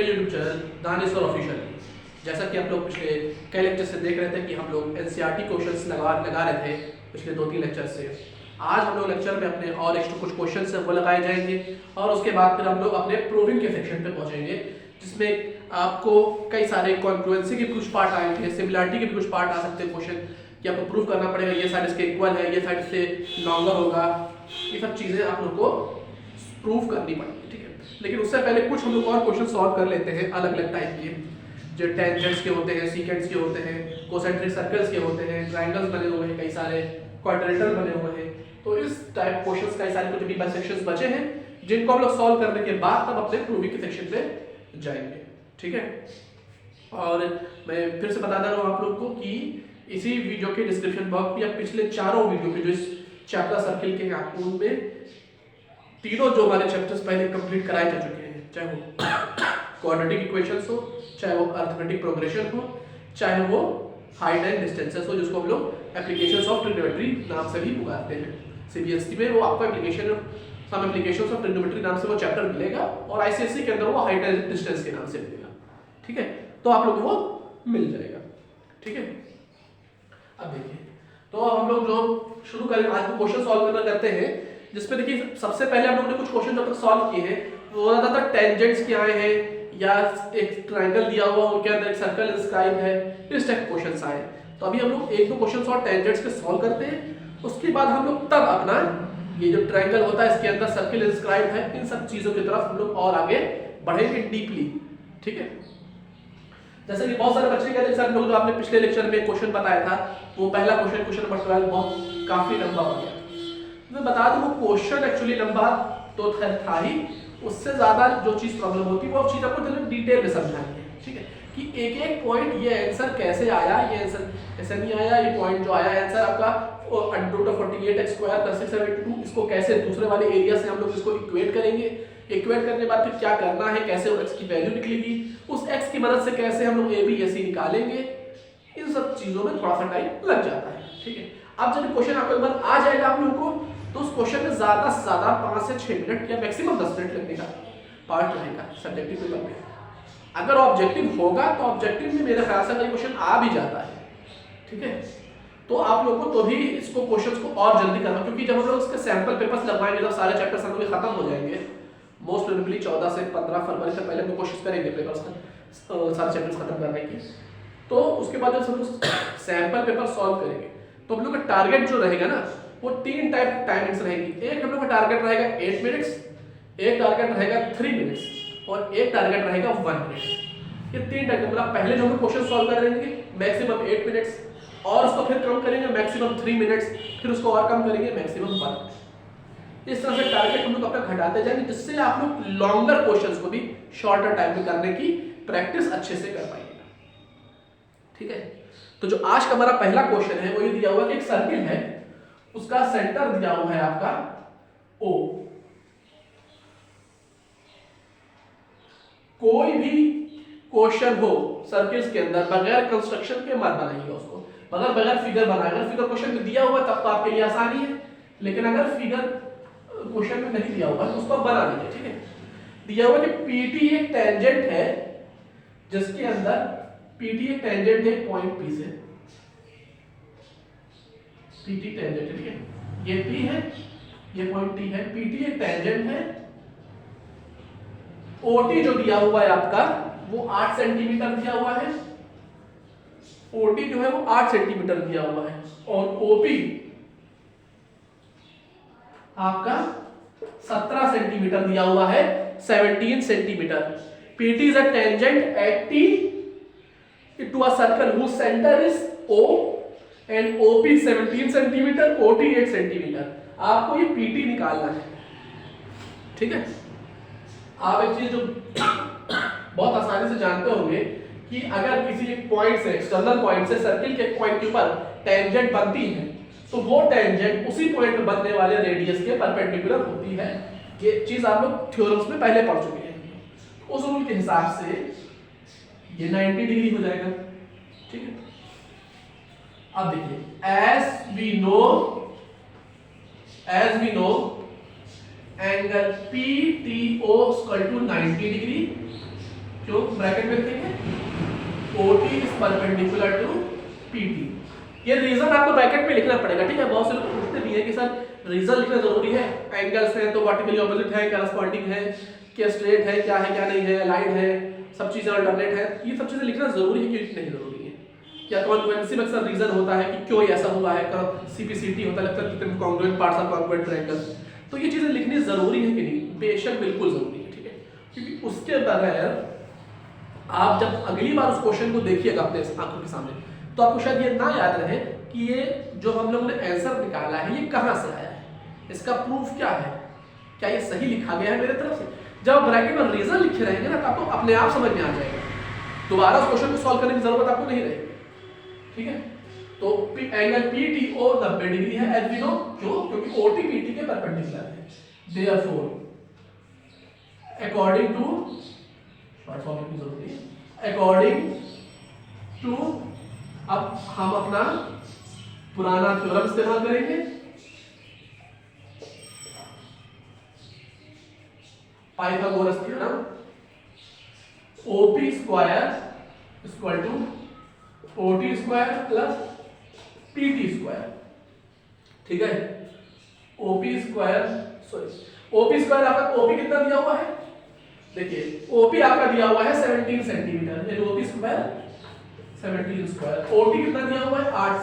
अपने YouTube channel दानिशवर official. जैसा कि आप लोग पिछले कई लेक्चर से देख रहे थे कि हम लोग एनसीईआरटी क्वेश्चंस लगा रहे थे पिछले 2-3 लेक्चर से। आज हम लोग लेक्चर में अपने और एक्स्ट्रा कुछ क्वेश्चन है वो लगाए जाएंगे और उसके बाद फिर हम लोग अपने प्रूविंग के सेक्शन पे पहुंचेंगे, जिसमें आपको कई सारे कॉन्फ्लुएंसी के कुछ पार्ट आएंगे, सिमिलरिटी के भी कुछ पार्ट आ सकते हैं क्वेश्चन कि आपको प्रूव करना पड़ेगा ये साइड इसके इक्वल है, ये साइड इससे लॉन्गर होगा। ये सब चीज़ें आप लोग को प्रूव करनी पड़ेगी, ठीक है। लेकिन उससे पहले कुछ हम लोग और क्वेश्चन सॉल्व कर लेते हैं अलग अलग टाइप के, जो टेंजेंट्स के होते हैं, सीकेंट्स के होते हैं, कोसेंट्रिक सर्कल्स के होते हैं, ट्रायंगल्स बने हुए हैं, कई सारे क्वाड्रिलेटरल बने हुए हैं। तो इस टाइप क्वेश्चंस कई सारे कुछ भी बाइसेक्शंस बचे हैं जिनको हम लोग सॉल्व करने के बाद तब अपने प्रूविंग के सेक्शन पे जाएंगे, ठीक है। और मैं फिर से बता दे रहा हूँ आप लोग को कि इसी वीडियो के डिस्क्रिप्शन बॉक्स में या पिछले चारों वीडियो के जो इस चैप्टर सर्किल के हैं उनमें तीनों जो हमारे चैप्टर्स पहले कंप्लीट कराए जा चुके हैं, चाहे वो क्वाड्रेटिक इक्वेशंस हो, चाहे वो अरिथमेटिक प्रोग्रेशन हो, चाहे वो हाइट एंड डिस्टेंसेस हो, जिसको हम लोग एप्लीकेशंस ऑफ ट्रिग्नोमेट्री नाम से भी पुकारते हैं। सीबीएसई में वो आपको सम एप्लीकेशंस ऑफ ट्रिग्नोमेट्री नाम से वो चैप्टर मिलेगा और आईसीएसई के अंदर वो हाइट एंड डिस्टेंस के नाम से मिलेगा, ठीक है। तो आप लोगों को वो मिल जाएगा, ठीक है। अब देखिए, तो हम लोग जो शुरू करें आज को क्वेश्चन सॉल्व करना करते हैं, जिसमें देखिए सबसे पहले हम लोगों ने कुछ क्वेश्चन जब तक सॉल्व किए हैं वो ज्यादातर टेंजेंट्स क्या आए हैं या एक ट्रायंगल दिया हुआ उनके अंदर एक सर्कल इंस्क्राइब है, इस टाइप क्वेश्चंस आए। तो अभी हम लोग एक दो क्वेश्चंस और टेंजेंट्स के सॉल्व करते हैं, उसके बाद हम लोग तब अपना ये जो ट्रायंगल होता है इसके अंदर सर्कल इंस्क्राइब है, इन सब चीजों की तरफ हम लोग और आगे बढ़ेंगे डीपली, ठीक है। जैसे कि बहुत सारे बच्चे कहते हैं सर लोग जो आपने पिछले लेक्चर में क्वेश्चन बताया था वो पहला क्वेश्चन नंबर 12 बहुत काफी लंबा हो गया। मैं बता दूं वो क्वेश्चन एक्चुअली लंबा तो था ही, उससे ज्यादा जो चीज प्रॉब्लम होती है वो चीज आपको जरा डिटेल में समझानी है, ठीक है, कि एक एक पॉइंट ये आंसर कैसे आया, ये आंसर ऐसे नहीं आया, ये पॉइंट जो आया आंसर आपका √48x² + 672, इसको कैसे दूसरे वाले एरिया से हम लोग इसको इक्वेट करेंगे, इक्वेट करने के बाद फिर क्या करना है, कैसे x की वैल्यू निकलेगी, उस x की मदद से कैसे हम लोग ABAC निकालेंगे, इन सब चीजों में थोड़ा सा टाइम लग जाता है, ठीक है। अब जब क्वेश्चन आपको एक बार आ जाएगा आप लोगों को तो उस क्वेश्चन में ज्यादा से ज्यादा 5 से 6 मिनट या मैक्सिमम 10 मिनट लगने का पार्ट रहेगा सब्जेक्टिव पेपर में। अगर ऑब्जेक्टिव होगा तो ऑब्जेक्टिव में मेरे ख्याल से अगर क्वेश्चन आ भी जाता है, ठीक है, तो आप लोगों को तो भी इसको क्वेश्चंस को और जल्दी करना, क्योंकि जब हम लोग इसके सैंपल पेपर्स लगवाएंगे तो सारे चैप्टर्स हम लोग खत्म हो जाएंगे। मोस्ट प्रोबेबली 14 से 15 फरवरी से पहले हम कोशिश करेंगे पेपर्स सारे चैप्टर्स खत्म करने की। तो उसके बाद जब हम लोग सैंपल पेपर सॉल्व करेंगे तो हम लोग का टारगेट जो रहेगा ना वो 3 टाइप टाइमिंग्स रहेगी। एक हम लोग का टारगेट रहेगा 8 मिनट्स, एक टारगेट रहेगा 3 मिनट्स और एक टारगेट रहेगा 1 मिनट। ये 3 टाइप मतलब पहले जो हम क्वेश्चन सॉल्व करेंगे मैक्सिमम 8 मिनट्स और उसको फिर कम करेंगे मैक्सिमम 3 मिनट्स, फिर उसको और कम करेंगे मैक्सिमम 1। इस तरह से टारगेट हम लोग अपना घटाते जाएंगे, जिससे आप लोग लॉन्गर क्वेश्चंस को भी शॉर्टर टाइम में करने की प्रैक्टिस अच्छे से कर पाएंगे, ठीक है। तो जो आज का हमारा पहला क्वेश्चन है वो ये दिया हुआ कि एक सर्किल है, उसका सेंटर दिया हुआ है आपका O। कोई भी क्वेश्चन हो सर्किल्स के अंदर बगैर कंस्ट्रक्शन के मत बनाइए उसको, बगैर फिगर बनाए। अगर फिगर क्वेश्चन में दिया हुआ है तब तो आपके लिए आसानी है, लेकिन अगर फिगर क्वेश्चन में नहीं दिया हुआ है तो उसको बना लीजिए, ठीक है। दिया हुआ कि PT एक टेंजेंट है जिसके अंदर PT एक टेंजेंट है पॉइंट P से, PT टेंजेंट है, ठीक है, ये P है, ये पॉइंट T है, PT एक टेंजेंट है। OT जो दिया हुआ है आपका वो 8 सेंटीमीटर दिया हुआ है, OT जो है वो 8 सेंटीमीटर दिया हुआ है और OP आपका 17 सेंटीमीटर दिया हुआ है, 17 centimetre. PT is a tangent at T to a circle whose center is O and OP 17 centimetre, OT 8 centimetre. आपको ये PT निकालना है, ठीक है। आप एक चीज जो बहुत आसानी से जानते होंगे कि अगर किसी एक पॉइंट से एक्सटर्नल पॉइंट से सर्किल के पॉइंट के ऊपर टेंजेंट बनती है तो वो टेंजेंट उसी पॉइंट पे बनने वाले रेडियस के परपेंडिकुलर होती है। ये चीज आप लोग थ्योरम्स में पहले पढ़ चुके हैं। उस रूल के हिसाब से ये 90 डिग्री हो जाएगा, ठीक है। अब देखिए as we know angle PTO equal to 90 degree क्यों ब्रैकेट में लिखेंगे OT is perpendicular to PT। ये रीजन आपको ब्रैकेट में लिखना पड़ेगा, ठीक है। बहुत से लोग पूछते भी है कि सर रीजन लिखना जरूरी है, एंगल्स है तो वर्टिकली ऑपोजिट है, करस्पॉन्डिंग है, क्या स्ट्रेट है, क्या है क्या नहीं है, लाइन है, सब चीजें अल्टरनेट है, ये सब चीजें लिखना जरूरी है कि नहीं जरूरी है। या कॉन्ग्रुएंसी में अक्सर रीजन होता है कि क्यों ऐसा हुआ है, CPCT होता है कितने congruent parts are congruent triangle, तो ये चीजें लिखनी जरूरी है कि नहीं, बेशक बिल्कुल जरूरी है, ठीक है। क्योंकि उसके बगैर आप जब अगली बार उस क्वेश्चन को देखिएगा अपने आंखों के सामने, तो आपको शायद ये ना याद रहे कि ये जो हम लोगों ने आंसर निकाला है ये कहाँ से आया है, इसका प्रूफ क्या है, क्या ये सही लिखा गया है मेरे तरफ से। जब ब्रैकेट में रीजन लिखे रहेंगे ना तो आपको अपने आप समझ में आ जाएगा, दोबारा उस क्वेश्चन को सॉल्व करने की जरूरत आपको नहीं रहेगी, ठीक है। तो एंगल PTO 90 डिग्री है एज वी नो, क्यों, क्योंकि OT PT के परपेंडिकुलर है। Therefore according to short form की जरूरत है, अकॉर्डिंग टू, अब हम अपना पुराना थ्योरम इस्तेमाल करेंगे, Pythagoras theorem, OP square equal to OT square plus PT square, ठीक है। OP स्क्वायर आपका OP कितना दिया हुआ है, देखिए OP आपका दिया हुआ है 17 सेंटीमीटर, यानी OP स्क्वायर 17 स्क्वायर, OT कितना दिया हुआ है 8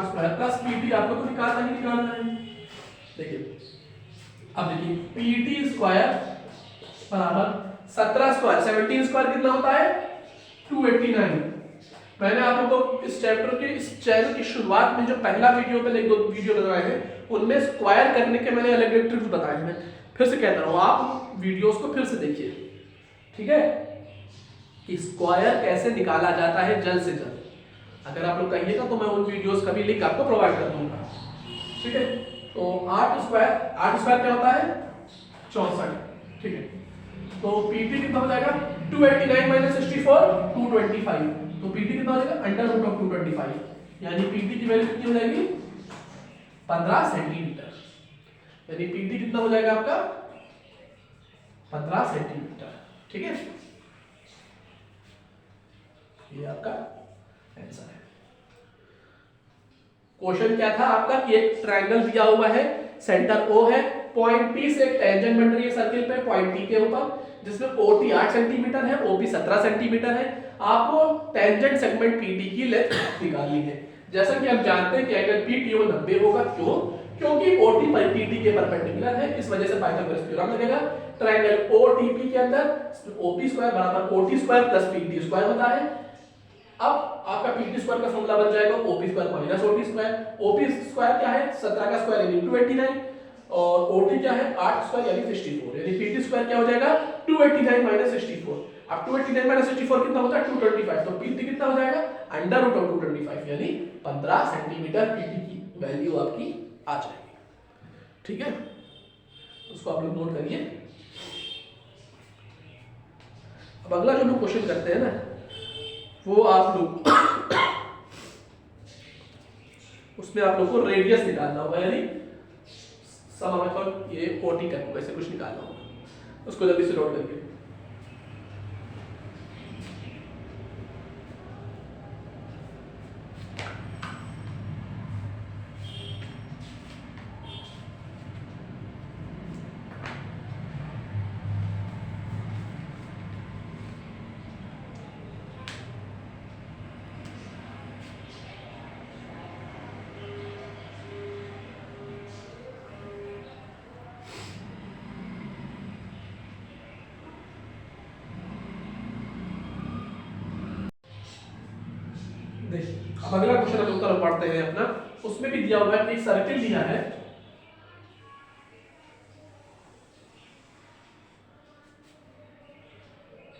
स्क्वायर प्लस PT आपको तो निकालना है। देखिए अब देखिए PT स्क्वायर बराबर 17 स्क्वायर, 17 स्क्वायर कितना होता है 289। मैंने आप लोगों को इस चैप्टर के इस चैनल की शुरुआत में जो पहला वीडियो पहले एक दो वीडियो बनाए हैं उनमें स्क्वायर करने के मैंने अलग अलग ट्रिक्स बताए हैं, फिर से कहता हूं आप वीडियोस को फिर से देखिए, ठीक है, कि स्क्वायर कैसे निकाला जाता है जल्द से जल्द। अगर आप लोग कहिएगा तो मैं उन वीडियोस का भी लिंक आपको प्रोवाइड कर दूंगा, ठीक है। तो 8 स्क्वायर क्या होता है 64, ठीक है। तो PT कितना हो जाएगा 289 माइनस 64 225, तो PT कितना हो जाएगा अंडर रूट ऑफ 225, यानी PT की वैल्यू कितनी हो जाएगी 15 सेंटीमीटर, यानी PT कितना हो जाएगा आपका 15 सेंटीमीटर, ठीक है। ये आपका आंसर है। क्वेश्चन क्या था आपका कि एक ट्रायंगल दिया हुआ है, सेंटर O है, पॉइंट P से एक टेंजेंट बन रही है सर्किल पे पॉइंट T के ऊपर, जिसमें OT 8 सेंटीमीटर है, OP 17 सेंटीमीटर है। आपको टेंजेंट सेगमेंट PT की लेंथ निकालनी है। जैसा कि हम जानते हैं कि एंगल PTO 90 होगा, क्यों, क्योंकि OT पर PT के परपेंडिकुलर है, इस वजह से पाइथागोरस थ्योरम लगेगा। ट्रायंगल OTP के अंदर OP स्क्वायर बराबर OT square plus PT square होता है। अब आपका PT स्क्वायर का फॉर्मूला बन जाएगा OP square minus OT square. OP square क्या है 17 का स्क्वायर यानी 289 और OT क्या है 8 स्क्वायर यानी 64, यानी PT स्क्वायर क्या हो जाएगा 289 माइनस 64। अब 289 माइनस 64 कितना होता है 225, तो PT कितना हो जाएगा अंडर रूट ऑफ 225, यानी 15 सेंटीमीटर PT की वैल्यू आपकी आ जाएगी, ठीक है। उसको आप लोग नोट करिए। अब अगला जो हम क्वेश्चन करते हैं ना वो आप लोग उसमें आप लोग को रेडियस निकालना होगा, यानी समानुपात ये OT का ऐसे कुछ निकालना होगा, उसको जल्दी से नोट करिए। अब अगला क्वेश्चन हम उत्तर पढ़ते हैं अपना, उसमें भी दिया हुआ है कि सर्किल दिया है,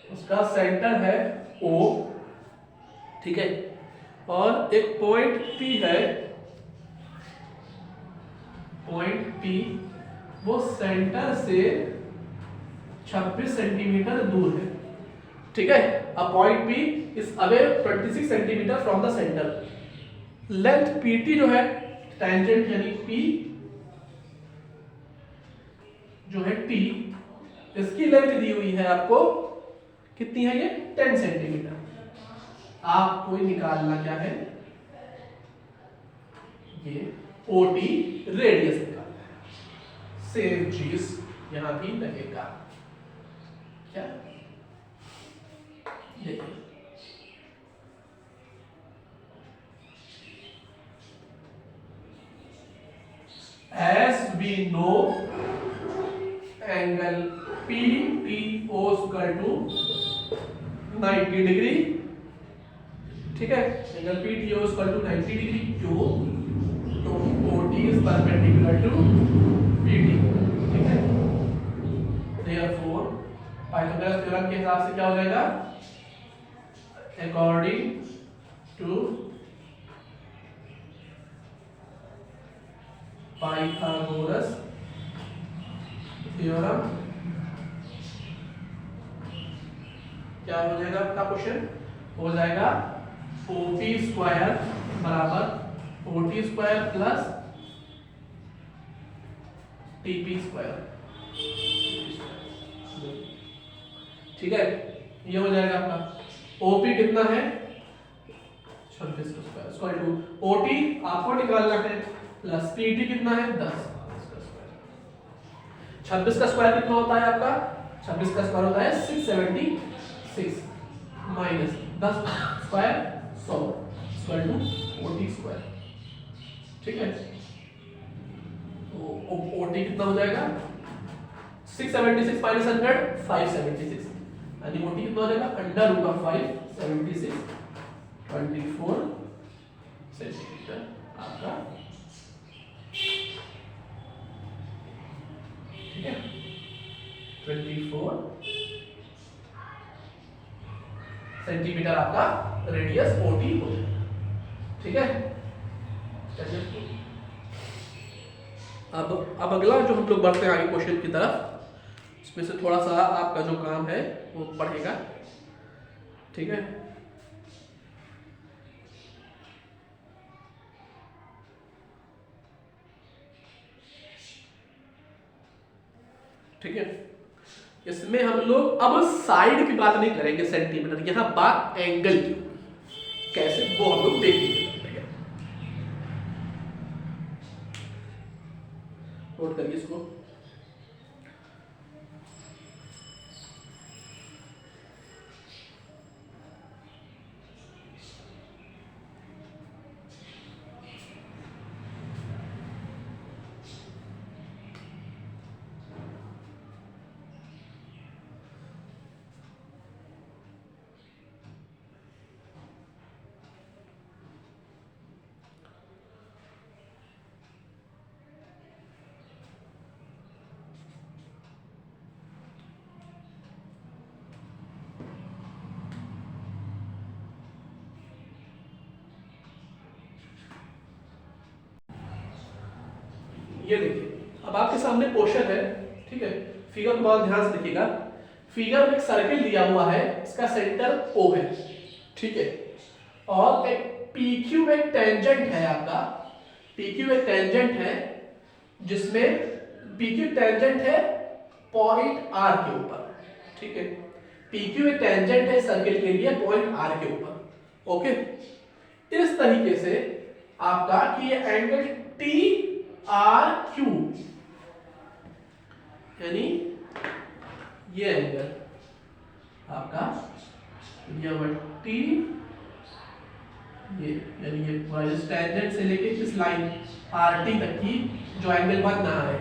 उसका सेंटर है O, ठीक है, और एक पॉइंट P है, पॉइंट P वो सेंटर से 26 सेंटीमीटर दूर है, ठीक है। A point P is away 26 centimetre from the centre. Length PT जो है टेंजेंट यानी P जो है T, इसकी लेंथ दी हुई है आपको कितनी है ये 10 सेंटीमीटर। आपको निकालना क्या है, ये ओटी रेडियस निकालना है। सेम चीज यहां भी लगेगा। क्या देखिए, as we know angle PTO equal to 90 degree, ठीक है, angle PTO equal to 90 degree क्यों, तो OT is perpendicular to PT, ठीक है। Therefore पाइथागोरस थ्योरम के हिसाब से क्या हो जाएगा, according to पाइथागोरस थ्योरम क्या हो जाएगा आपका क्वेश्चन, हो जाएगा OP स्क्वायर बराबर OT square plus TP square, ठीक है। ये हो जाएगा आपका OP कितना है 26 का स्क्वायर इक्वल टू OT आपको निकालना है प्लस PT कितना है 10। 26 का स्क्वायर कितना होता है आपका, 26 का स्क्वायर होता है 676 minus 10 square 100 equal to OT square, ठीक है। तो OT कितना हो जाएगा 676 माइनस 100 576, यानी OT कितना हो जाएगा अंडर रूट ऑफ 576 24 सेंटीमीटर आपका, ठीक है। 24 सेंटीमीटर आपका रेडियस OT हो जाएगा, ठीक है। अब अगला जो हम लोग बढ़ते हैं आगे क्वेश्चन की तरफ, इसमें से थोड़ा सा आपका जो काम है वो पढ़ेगा, ठीक है। ठीक है, इसमें हम लोग अब साइड की बात नहीं करेंगे सेंटीमीटर, यहां बात एंगल की, कैसे वो हम लोग देखेंगे। नोट करिए इसको, ये देखिए अब आपके सामने क्वेश्चन है, ठीक है। फिगर को बहुत ध्यान से देखिएगा, फिगर में एक सर्किल दिया हुआ है, इसका सेंटर O है, ठीक है, और एक PQ एक टेंजेंट है आपका, PQ एक टेंजेंट है जिसमें PQ टेंजेंट है पॉइंट R के ऊपर, ठीक है। PQ एक टेंजेंट है सर्किल के लिए पॉइंट R के ऊपर, ओके। इस तरीके से आपका कि ये एंगल TRQ, यानी ये एंगल आपका T, ये यानी ये टेंजेंट से लेके इस लाइन RT तक की जो एंगल बनना है,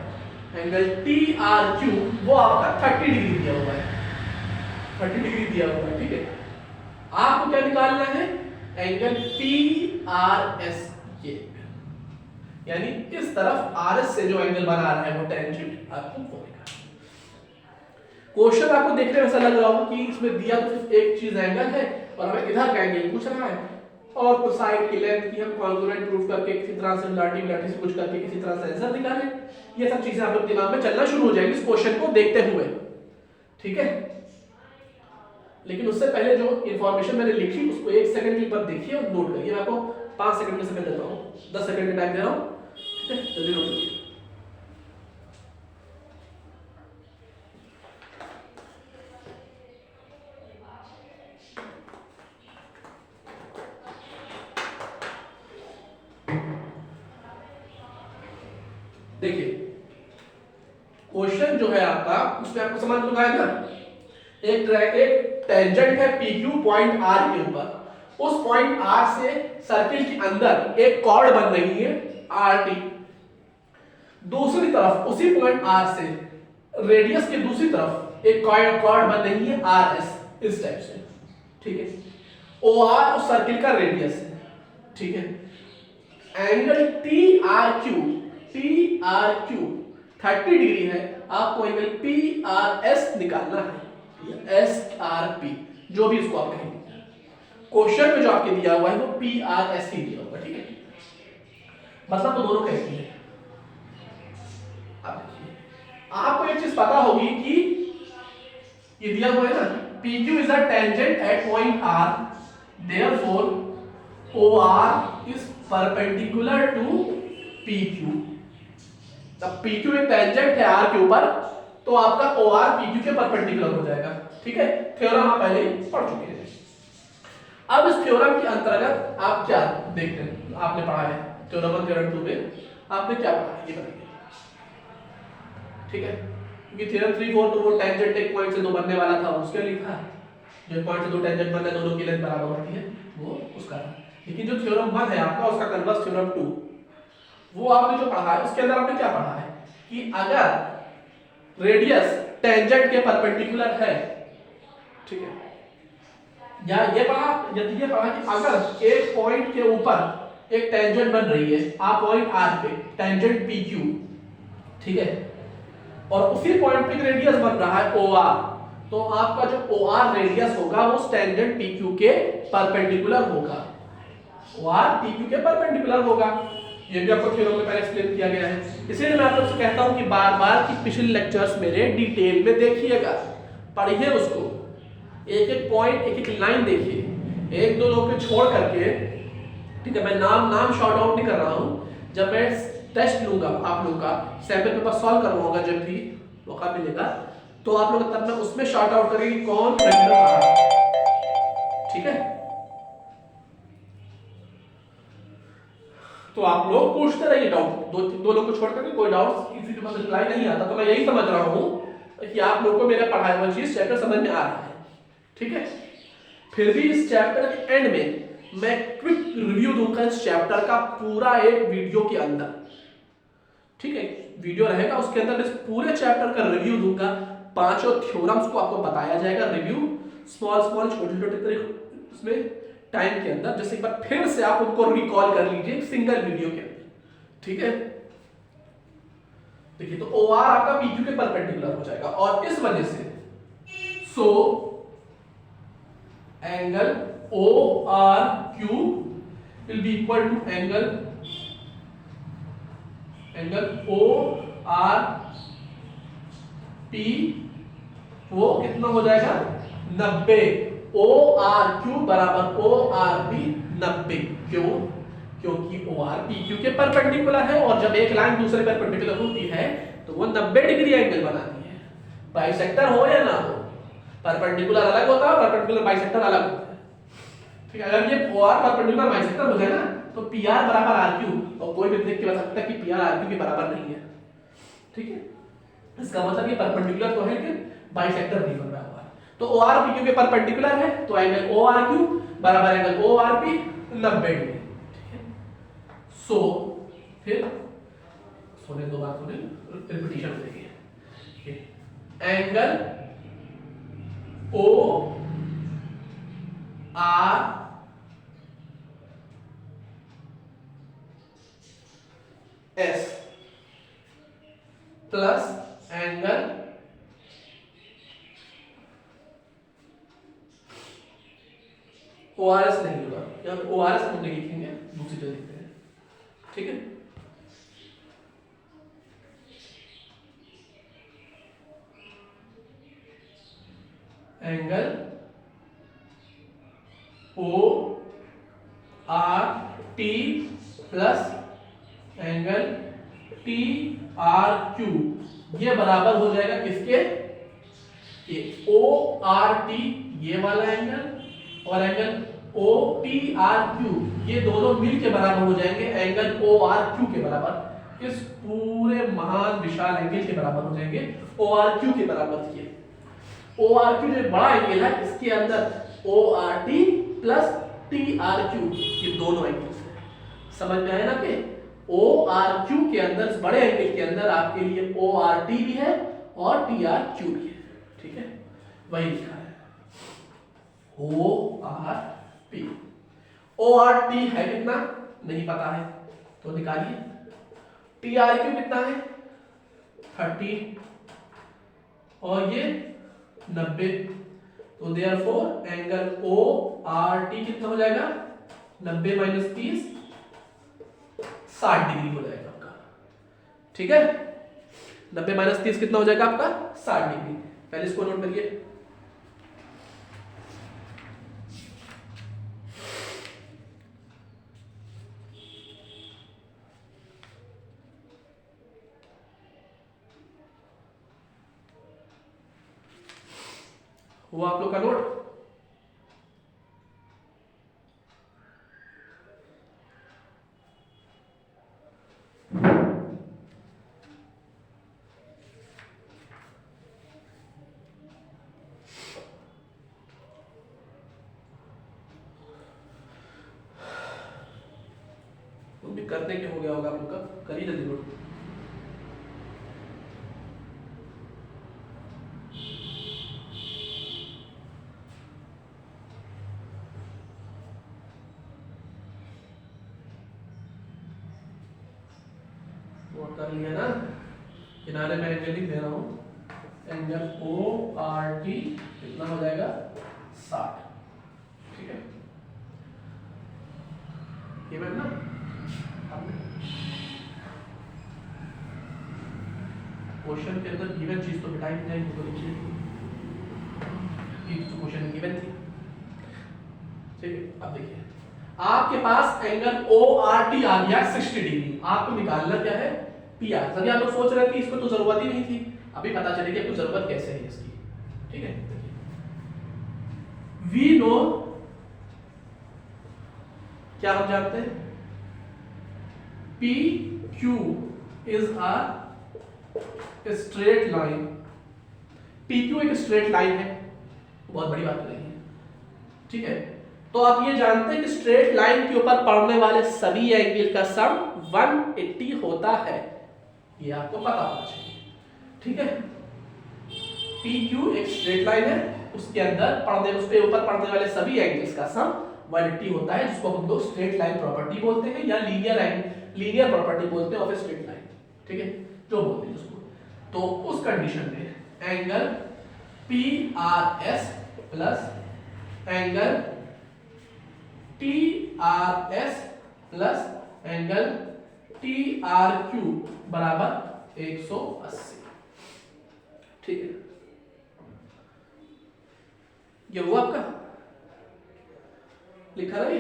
एंगल TRQ वो आपका 30 डिग्री दिया हुआ है, 30 डिग्री दिया हुआ है, ठीक है। आपको क्या निकालना है, एंगल PRS, ये यानी इस तरफ RS से जो एंगल बना रहा है वो टेंजेंट आपको वो क्वेश्चन आपको देखने में ऐसा लग रहा होगा कि इसमें दिया तो सिर्फ एक चीज एंगल है और हमें इधर का एंगल पूछ रहा है, और तो साइड की लेंथ की हम कॉन्ग्रुएंट प्रूफ करके किसी तरह से सिमिलरिटी से कुछ करके किसी तरह से आंसर निकालें। ये सब चीजें आप लोग दिमाग में चलना शुरू हो जाएंगी इस क्वेश्चन को देखते हुए, ठीक है। लेकिन उससे पहले जो इंफॉर्मेशन मैंने लिखी उसको 1 सेकंड के ऊपर देखिए और नोट करिए। मैं आपको 5 सेकंड में समय देता हूँ, 10 सेकंड का टाइम दे रहा हूँ, ठीक है, जल्दी नोट करिए। देखिए क्वेश्चन जो है आपका उसमें आपको समझ में आया ना, एक टेंजेंट है PQ पॉइंट R के ऊपर, उस पॉइंट R से सर्किल के अंदर एक कॉर्ड बन रही है RT, दूसरी तरफ उसी पॉइंट R से रेडियस के दूसरी तरफ एक कॉर्ड बन रही है RS, इस टाइप से, ठीक है। OR उस सर्किल का रेडियस है, ठीक है। एंगल TRQ 30 डिग्री है, आपको एंगल PRS निकालना है, SRP जो भी इसको आप कहेंगे, क्वेश्चन में जो आपके दिया हुआ है वो PRS ही दिया हुआ, ठीक है। मतलब तो दोनों कहती है। अब देखिए आपको एक चीज पता होगी कि ये दिया हुआ है ना, PQ is a tangent at point R, therefore OR is perpendicular to PQ। जब PQ एक टेंजेंट है R के ऊपर तो आपका OR PQ के परपेंडिकुलर हो जाएगा, ठीक है। थ्योरम आप पहले ही पढ़ चुके हैं। अब इस थ्योरम के अंतर्गत आप क्या देखते हैं, आपने पढ़ा है थ्योरम 1 थ्योरम 2 में आपने क्या पढ़ा है ये बताइए, ठीक है। क्योंकि थ्योरम 3 4 तो वो टेंजेंट एक पॉइंट से दो बनने वाला था, उसके लिखा है जो पॉइंट से दो टेंजेंट बनने दोनों की लेंथ बराबर होती है वो उसका था। लेकिन जो थ्योरम 1 है आपका उसका कन्वर्स थ्योरम 2, वो आपने जो पढ़ा है उसके अंदर आपने क्या पढ़ा है कि अगर रेडियस टेंजेंट के परपेंडिकुलर है, ठीक है, या ये पढ़ा कि अगर एक पॉइंट के ऊपर एक टेंजेंट बन रही है आप पॉइंट R पे टेंजेंट PQ, ठीक है, और उसी पॉइंट पे रेडियस बन रहा है OR, तो आपका जो OR रेडियस होगा वो टेंजेंट PQ के परपेंडिकुलर होगा, OR PQ के परपेंडिकुलर होगा। ये भी आपको थ्योरम में पहले एक्सप्लेन किया गया है। इसीलिए मैं आप लोग से कहता हूं कि बार-बार कि पिछले लेक्चर्स मेरे डिटेल में देखिएगा, पढ़िए उसको, एक-एक पॉइंट एक-एक लाइन देखिए, एक दो लोग पे छोड़ करके, ठीक है। मैं नाम शॉर्ट आउट नहीं कर रहा हूं। जब मैं टेस्ट लूंगा आप लोग का सैंपल पेपर सॉल्व करवाऊंगा, जब भी मौका मिलेगा तो आप लोग तब मैं उसमें शॉर्ट आउट करेंगे कौन रेगुलर कहां है, ठीक है। तो आप लोग पूछते रहिए डाउट, दो लोग को छोड़ करके कोई डाउट किसी के पास रिप्लाई नहीं आता, तो मैं यही समझ रहा हूं कि आप लोग को मेरा पढ़ाया हुआ चीज चैप्टर समझ में आ रहा है, ठीक है। फिर भी इस चैप्टर के एंड में मैं क्विक रिव्यू दूंगा इस चैप्टर का पूरा एक वीडियो के अंदर, ठीक है। वीडियो रहेगा उसके अंदर इस पूरे चैप्टर का रिव्यू दूंगा, पांचों थ्योरम्स को आपको बताया जाएगा, रिव्यू स्मॉल छोटे तरीके उसमें टाइम के अंदर, जैसे एक बार फिर से आप उनको रिकॉल कर लीजिए सिंगल वीडियो के अंदर, ठीक है। देखिए तो OR आपका PQ के परपेंडिकुलर हो जाएगा और इस वजह से so angle ORQ will be equal to angle ORP, वो कितना हो जाएगा 90। ORQ बराबर ORP 90, क्यों? क्योंकि OR PQ के परपेंडिकुलर है और जब एक लाइन दूसरे परपेंडिकुलर होती है तो वो 90 डिग्री एंगल बनाती है, बाइसेक्टर हो या ना हो, परपेंडिकुलर अलग होता है, परपेंडिकुलर बाइसेक्टर अलग होता है, ठीक है। अगर ये OR परपेंडिकुलर बाइसेक्टर हो जाए ना तो PR बराबर RQ, और कोई भी देख के बता सकता है कि PR RQ के बराबर नहीं है, ठीक है। इसका मतलब ये परपेंडिकुलर तो है लेकिन बाइसेक्टर नहीं बन रहा हुआ है। तो OR PQ के परपेंडिकुलर है तो एंगल ORQ बराबर एंगल ORP 90 डिग्री, ठीक है। सो फिर सोने दो बार सुने, रिपीटिशन देखिए, angle ORS plus angle ORS नहीं होगा, यहाँ पे ORS हम नहीं लिखेंगे, दूसरी जगह लिखते हैं, ठीक है। Angle ORT plus angle TRQ, ये बराबर हो जाएगा किसके, ये ORT ये वाला एंगल और एंगल OTRQ, ये दोनों मिल के बराबर हो जाएंगे एंगल ORQ के बराबर। किस पूरे महान विशाल एंगल के बराबर हो जाएंगे, ORQ के बराबर थी। ORQ जो बड़ा एंगल है इसके अंदर ORT प्लस TRQ ये दोनों एंगल्स हैं। समझ में आया ना कि ORQ के अंदर बड़े एंगल के अंदर आपके लिए ORT भी है और TRQ भी है, ठीक है, वही लिखा है ORP। ORT है कितना नहीं पता है तो निकालिए, TRQ कितना है 30 और ये 90, तो देयरफॉर एंगल ORT कितना हो जाएगा 90 माइनस 30 60 डिग्री हो जाएगा आपका, ठीक है। 90 माइनस 30 कितना हो जाएगा आपका 60 डिग्री। पहले इसको नोट करिए। हुआ आप लोग का नोट? भी करने के हो गया होगा आप लोग का, करिए जल्दी नोट। नोट कर लिया ना, किनारे में एंगल लिख दे रहा हूं, एंगल ORT कितना हो जाएगा 60, ठीक है। ये मैम ना क्वेश्चन के अंदर गिवन चीज तो हटाई नहीं जाएगी, तो लिखिए ये जो क्वेश्चन गिवन थी, ठीक है। अब देखिए आपके पास एंगल ORT आ गया 60 डिग्री, आपको निकालना क्या है PR। सभी आप लोग सोच रहे थे कि इसको तो जरूरत ही नहीं थी, अभी पता चलेगी आपको जरूरत कैसे है इसकी, ठीक है। वी नो, क्या हम जानते हैं PQ is a straight line. PQ एक स्ट्रेट लाइन है, बहुत बड़ी बात नहीं है, ठीक है। तो आप ये जानते हैं कि स्ट्रेट लाइन के ऊपर पड़ने वाले सभी एंगल का सम 180 होता है, ये आपको पता होना चाहिए, ठीक है। PQ एक स्ट्रेट लाइन है, उसके अंदर उसके ऊपर पड़ने वाले सभी एंगल्स का सम 180 होता है, जिसको हम लोग स्ट्रेट लाइन प्रॉपर्टी बोलते हैं या लीनियर प्रॉपर्टी बोलते हैं ऑफ ए स्ट्रेट लाइन, ठीक है, जो बोलते हैं उसको। तो उस कंडीशन में angle PRS plus angle TRS plus angle TRQ बराबर 180, ठीक है। ये हुआ आपका, लिखा रही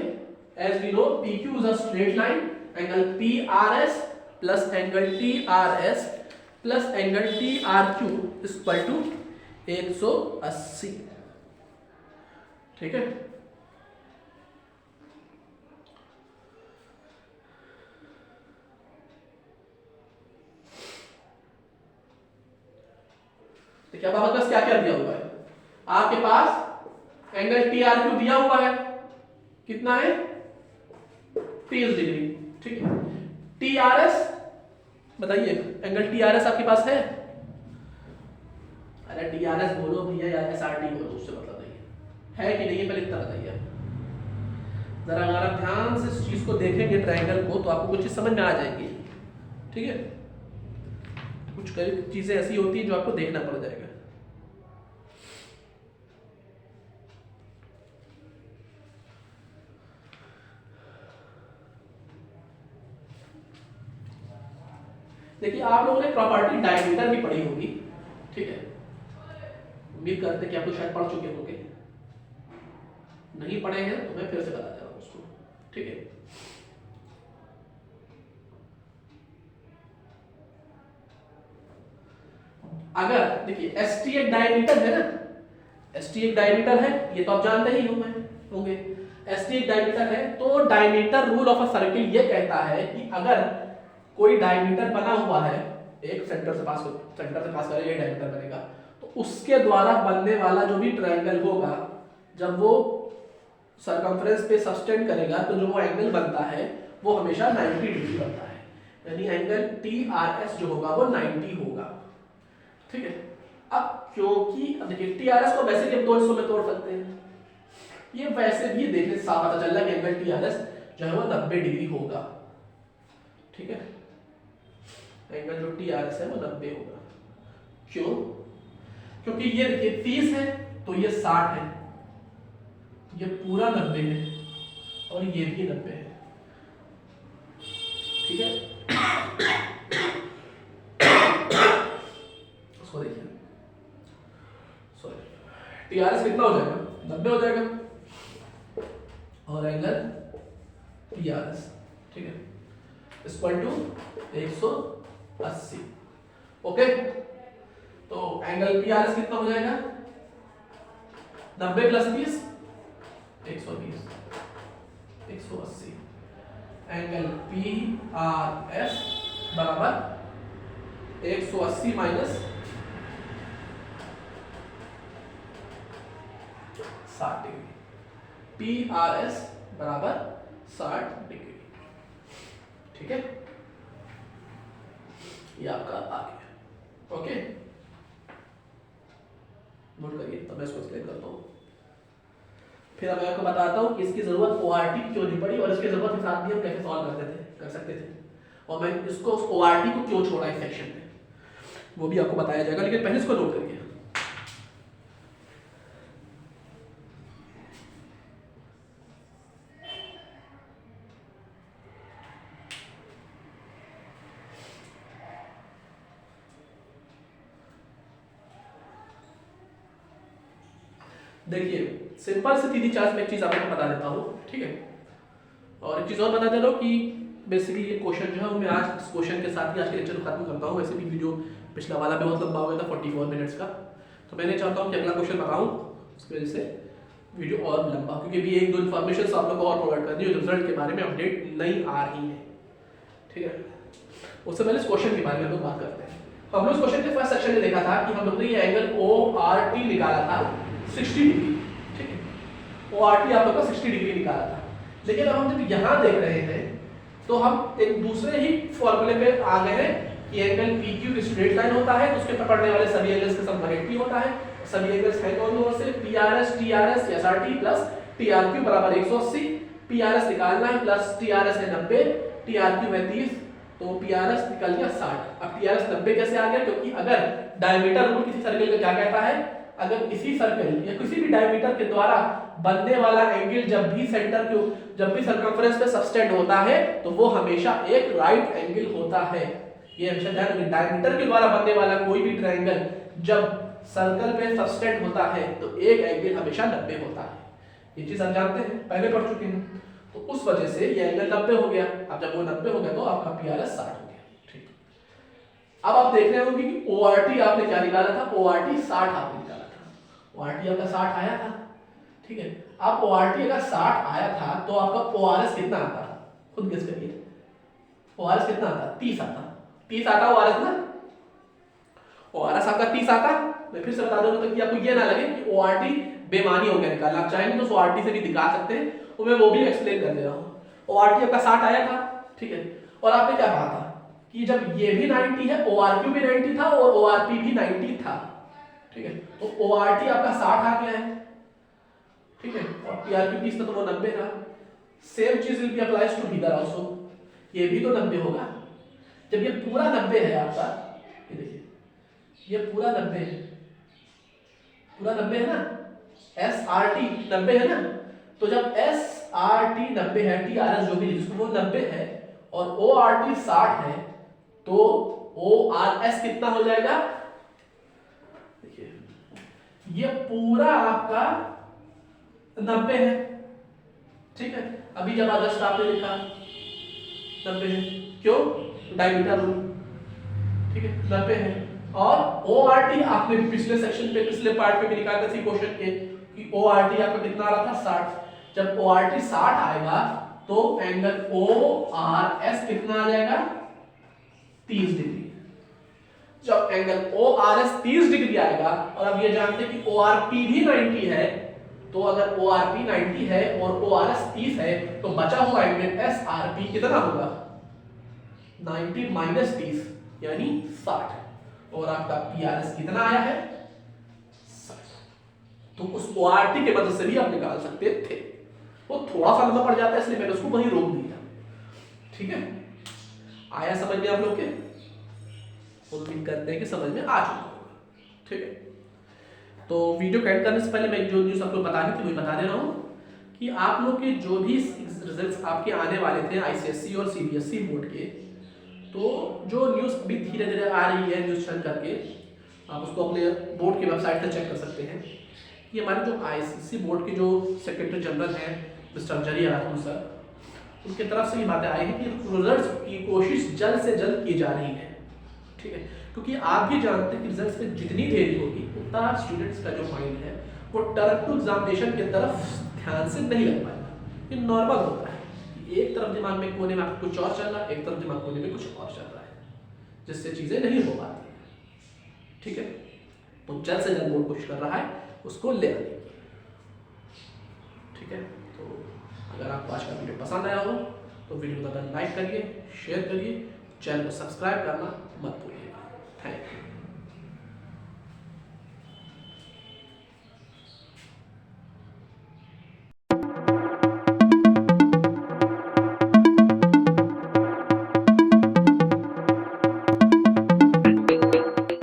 as we know PQ is a straight line, angle PRS plus angle TRS plus angle TRQ is equal to 180, ठीक है। देखिए अब आपके पास क्या क्या दिया हुआ है, आपके पास एंगल TRQ दिया हुआ है, कितना है 30 डिग्री, ठीक है। TRS बताइए, एंगल TRS आपके पास है? अरे TRS बोलो भैया या SRT बोलो, उससे मतलब नहीं है कि नहीं है, पहले इतना बताइए। जरा अगर आप ध्यान से इस चीज को देखेंगे ट्रायंगल को, तो आपको कुछ चीज समझ में आ जाएगी, ठीक है। कुछ चीजें ऐसी होती है जो आपको देखना पड़ जाएगा। देखिए आप लोगों ने प्रॉपर्टी डायमीटर भी पढ़ी होगी, ठीक है। उम्मीद करते हैं कि आप लोग शायद पढ़ चुके होंगे, नहीं पढ़े हैं तो मैं फिर से बता दे रहा हूं उसको, ठीक है। अगर देखिए ST एक डायमीटर है ना, ST एक डायमीटर है, ये तो आप जानते ही होंगे। ST एक डायमीटर है, तो diameter rule of a circle ये कहता है कि अगर कोई डायमीटर बना हुआ है, एक सेंटर से पास करेगा ये डायमीटर बनेगा, तो उसके द्वारा बनने वाला जो भी ट्रायंगल होगा, जब वो सर्कमफ्रेंस पे सब्सटेंड करेगा तो जो वो एंगल बनता है वो हमेशा 90 डिग्री बनता है, यानी एंगल TRS जो होगा वो 90 होगा। ठीक है, अब क्योंकि अब देखिए TRS को वैसे भी हम दो हिस्सों में तोड़ सकते हैं, ये वैसे भी देखने से साफ पता चल रहा है कि एंगल TRS जो है वो 90 डिग्री होगा। ठीक है, एंगल जो TRS है वो 90 होगा। क्यों? क्योंकि ये देखिए 30 है तो ये 60 है, ये पूरा 90 है और ये भी 90 है। ठीक है, उसको देखिए, सॉरी, TRS कितना हो जाएगा? 90 हो जाएगा और एंगल TRS, ठीक है, इक्वल टू 180। ओके, तो एंगल PRS कितना हो जाएगा? 90 प्लस 30 120, 180। एंगल PRS बराबर 180 माइनस 60 डिग्री। PRS बराबर 60 डिग्री। ठीक है, ये आपका आ गया। ओके, नोट करिए, तब मैं इसको एक्सप्लेन करता हूँ। फिर अब मैं आपको बताता हूँ कि इसकी जरूरत ORT क्यों नहीं पड़ी और इसकी जरूरत के साथ भी हम कैसे सॉल्व कर सकते थे, और मैं इसको ORT को क्यों छोड़ा इस सेक्शन में, वो भी आपको बताया जाएगा, लेकिन पहले इसको नोट करिए। देखिए, सिंपल से सीधी चार्ज में एक चीज आपको बता देता हूँ, ठीक है, और एक चीज और बता दे रहा हूँ कि बेसिकली ये क्वेश्चन जो है वो मैं आज इस क्वेश्चन के साथ ही आज के लेक्चर को खत्म करता हूँ। वैसे भी वीडियो पिछला वाला भी बहुत लंबा हो गया था, 44 मिनट्स का, तो मैंने चाहता हूँ कि अगला क्वेश्चन बताऊँ, उसकी वजह से वीडियो और लंबा, क्योंकि भी एक दो इन्फॉर्मेशन आप लोग को और प्रोवाइड करनी है, रिजल्ट के बारे में अपडेट नहीं आ रही है। ठीक है, उससे पहले इस क्वेश्चन के बारे में हम लोग बात करते हैं। हम लोग इस क्वेश्चन के फर्स्ट सेक्शन में देखा था कि हम लोग ने ये एंगल ORT निकाला था 60 डिग्री। ठीक है, ORT आप लोग का 60 डिग्री निकाला था, लेकिन अब हम जब यहाँ देख रहे हैं तो हम एक दूसरे ही फॉर्मूले पे आ गए हैं कि एंगल PQ स्ट्रेट लाइन होता है, तो उसके ऊपर पड़ने वाले सभी एंगल्स का सम 180 होता है। सभी एंगल्स हैं कौन कौन से? PRS, TRS, SRT plus TRQ बराबर 180। PRS निकालना है प्लस TRS है 90, TRQ है 30, तो PRS निकल गया 60। अब TRS 90 कैसे आ गया? क्योंकि अगर डायमीटर रूल किसी सर्कल का क्या कहता है, अगर इसी सर्कल या किसी भी डायमीटर के द्वारा बनने वाला एंगल जब भी सर्कमफ्रेंस पे सबटेंड होता है तो वो हमेशा एक राइट एंगल होता है। ये हमेशा ध्यान रखिए, डायमीटर के द्वारा बनने वाला कोई भी ट्रायंगल जब सर्कल पे सबटेंड होता है तो एक एंगल हमेशा 90 होता है। ये चीज हम जानते हैं, पहले पढ़ चुके हैं, तो उस वजह से ये एंगल 90 हो गया। अब जब वो 90 हो गया तो आपका PRS 60 हो गया। ठीक, अब आप देख रहे होंगे कि ORT आपने क्या निकाला था? ORT 60 आपने निकाला था, ORT आपका 60 आया था। ठीक है, अब ORT अगर 60 आया था तो आपका ORS कितना आता? खुद गेस करिए, ORS कितना आता? 30 आता। 30 आता ORS ना, ORS आपका 30 आता। मैं फिर से बता दूं तो कि आपको ये ना लगे कि ORT बेमानी हो गया निकालना, आप चाहेंगे तो ORT से भी दिखा सकते हैं, और मैं वो भी एक्सप्लेन कर दे रहा हूं। ORT आपका 60 आया था, ठीक है, और आपने क्या कहा था कि जब ये भी 90 है, ORQ भी 90 था और ORP भी 90 था। ठीक है, तो ORT आपका 60 आ गया है, ठीक है, और PRQ 30 था तो वो 90 था। सेम चीज will be applies to here also, ये भी तो 90 होगा। जब ये पूरा 90 है आपका, ये देखिए ये पूरा 90 है, पूरा 90 है ना, SRT 90 है ना, तो जब SRT 90 है, TRS जो भी जिसको वो 90 है और ORT 60 है, तो ORS कितना हो जाएगा? देखिए ये पूरा आपका 90 है। ठीक है, अभी जब अगस्त आपने लिखा 90 है, क्यों? Diameter rule. ठीक है, 90 है, और ORT आपने पिछले सेक्शन पे, पिछले पार्ट पे भी निकाला था क्वेश्चन के कि ORT आपका कितना आ रहा था? 60। जब ORT 60 आएगा तो एंगल ORS कितना आ जाएगा? 30 डिग्री। जब एंगल ORS 30 डिग्री आएगा और अब ये जानते हैं कि ORP भी 90 है, तो अगर ORP 90 है और ORS 30 है तो बचा हुआ एंगल SRP कितना होगा? 90 माइनस 30 यानी 60। और आपका PRS कितना आया है? 60। तो उस ORT के मदद से भी आप निकाल सकते थे। वो थोड़ा सा लंबा पड़ जाता है इसलिए मैंने उसको वहीं रोक दिया। ठीक है, आया समझ में आप लोग के? उम्मीद करते हैं कि समझ में आ चुका होगा। ठीक है, तो वीडियो को एंड करने से पहले मैं जो न्यूज़ आपको बतानी थी वही बता दे रहा हूँ कि आप लोग के जो भी रिजल्ट्स आपके आने वाले थे ICSE और CBSE बोर्ड के, तो जो न्यूज़ अभी धीरे धीरे आ रही है न्यूज़ चल करके, आप उसको अपने बोर्ड की वेबसाइट पर चेक कर सकते हैं कि हमारे जो ICSE बोर्ड के जो सेक्रेटरी जनरल हैं मिस्टर जरिया राठौर सर, उनकी तरफ से ये बातें आई हैं कि रिजल्ट्स की कोशिश जल्द से जल्द की जा रही है। ठीक है, क्योंकि आप भी जानते हैं कि रिजल्ट्स में जितनी देरी होगी उतना स्टूडेंट्स का जो माइंड है वो टर्म टू एग्जामिनेशन की तरफ ध्यान से नहीं लग पाएगा। ये नॉर्मल होता है कि एक तरफ दिमाग में कोने में आपको कुछ और चल रहा है, एक तरफ दिमाग कोने में कुछ और चल रहा है, जिससे चीज़ें नहीं हो पाती। ठीक है, तो जल्द से जल्द बोर्ड कोशिश कर रहा है उसको ले आने की। ठीक है, तो अगर आपको आज का वीडियो पसंद आया हो तो वीडियो को लाइक करिए, शेयर करिए, चैनल को सब्सक्राइब करना मत भूलिएगा। Thank you.